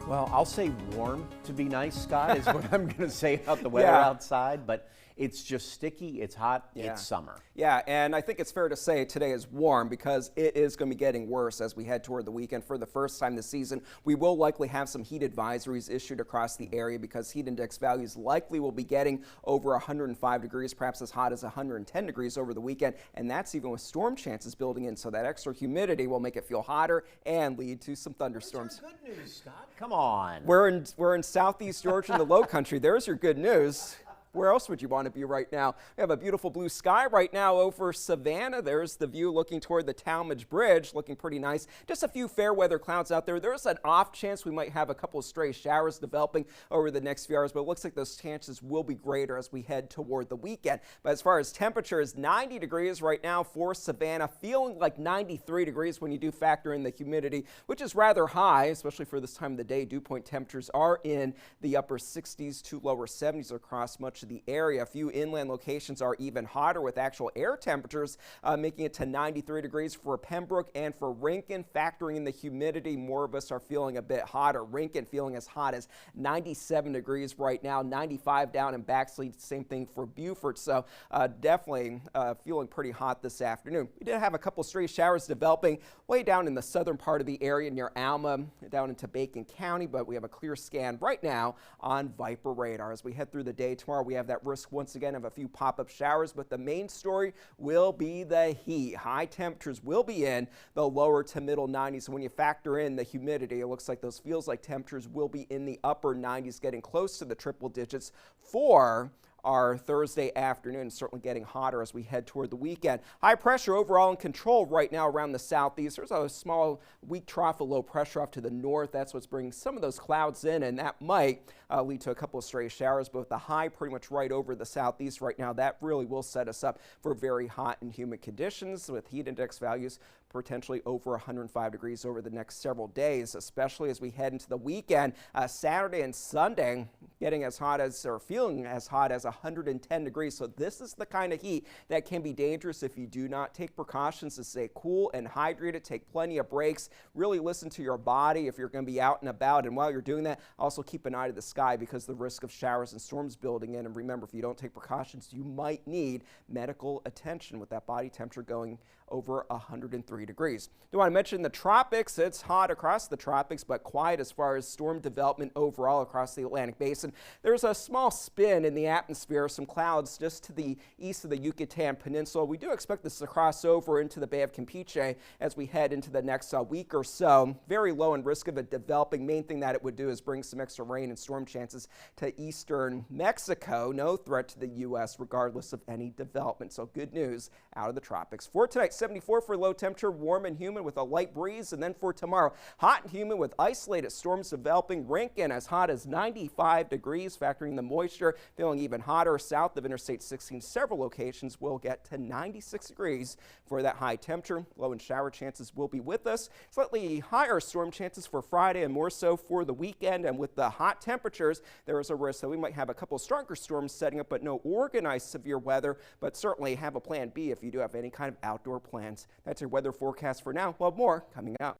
Well, I'll say warm to be nice, Scott, is what I'm going to say about the weather Yeah. outside, but it's just sticky, it's hot, it's summer. Yeah, and I think it's fair to say today is warm because it is going to be getting worse as we head toward the weekend. For the first time this season, we will likely have some heat advisories issued across the area because heat index values likely will be getting over 105 degrees, perhaps as hot as 110 degrees over the weekend, and that's even with storm chances building in, so that extra humidity will make it feel hotter and lead to some thunderstorms. Where's your good news, Scott? Come on. We're in southeast Georgia in the low country. There's your good news. Where else would you want to be right now? We have a beautiful blue sky right now over Savannah. There's the view looking toward the Talmadge Bridge, looking pretty nice. Just a few fair weather clouds out there. There's an off chance we might have a couple of stray showers developing over the next few hours, but it looks like those chances will be greater as we head toward the weekend. But as far as temperatures, 90 degrees right now for Savannah, feeling like 93 degrees when you do factor in the humidity, which is rather high, especially for this time of the day. Dew point temperatures are in the upper 60s to lower 70s across much of the area. A few inland locations are even hotter with actual air temperatures making it to 93 degrees for Pembroke and for Rincon. Factoring in the humidity, more of us are feeling a bit hotter. Rincon feeling as hot as 97 degrees right now, 95 down in Baxley, same thing for Beaufort. So definitely feeling pretty hot this afternoon. We did have a couple stray showers developing way down in the southern part of the area near Alma, down into Bacon County, but we have a clear scan right now on Viper radar. As we head through the day tomorrow, we have that risk once again of a few pop-up showers, but the main story will be the heat. High temperatures will be in the lower to middle 90s. So when you factor in the humidity, it looks like those feels like temperatures will be in the upper 90s, getting close to the triple digits for our Thursday afternoon, certainly getting hotter as we head toward the weekend. High pressure overall in control right now around the southeast. There's a small weak trough of low pressure off to the north. That's what's bringing some of those clouds in, and that might lead to a couple of stray showers, but with the high pretty much right over the southeast right now, that really will set us up for very hot and humid conditions with heat index values potentially over 105 degrees over the next several days, especially as we head into the weekend. Saturday and Sunday getting as hot as, or feeling as hot as 110 degrees. So this is the kind of heat that can be dangerous if you do not take precautions to stay cool and hydrated, take plenty of breaks, really listen to your body if you're going to be out and about. And while you're doing that, also keep an eye to the sky because the risk of showers and storms building in. And remember, if you don't take precautions, you might need medical attention with that body temperature going over 103 degrees. Do want to mention the tropics. It's hot across the tropics, but quiet as far as storm development overall across the Atlantic Basin. There's a small spin in the atmosphere, some clouds just to the east of the Yucatan Peninsula. We do expect this to cross over into the Bay of Campeche as we head into the next week or so. Very low in risk of it developing. Main thing that it would do is bring some extra rain and storm chances to eastern Mexico. No threat to the U.S. regardless of any development. So good news out of the tropics. For tonight, 74 for low temperature, warm and humid with a light breeze. And then for tomorrow, hot and humid with isolated storms developing. Rincon as hot as 95 degrees, factoring the moisture. Feeling even hotter south of Interstate 16. Several locations will get to 96 degrees for that high temperature. Low and shower chances will be with us. Slightly higher storm chances for Friday and more so for the weekend. And with the hot temperatures, there is a risk that we might have a couple stronger storms setting up, but no organized severe weather. But certainly have a plan B if you do have any kind of outdoor plans. That's your weather forecast for now. We'll have more coming up.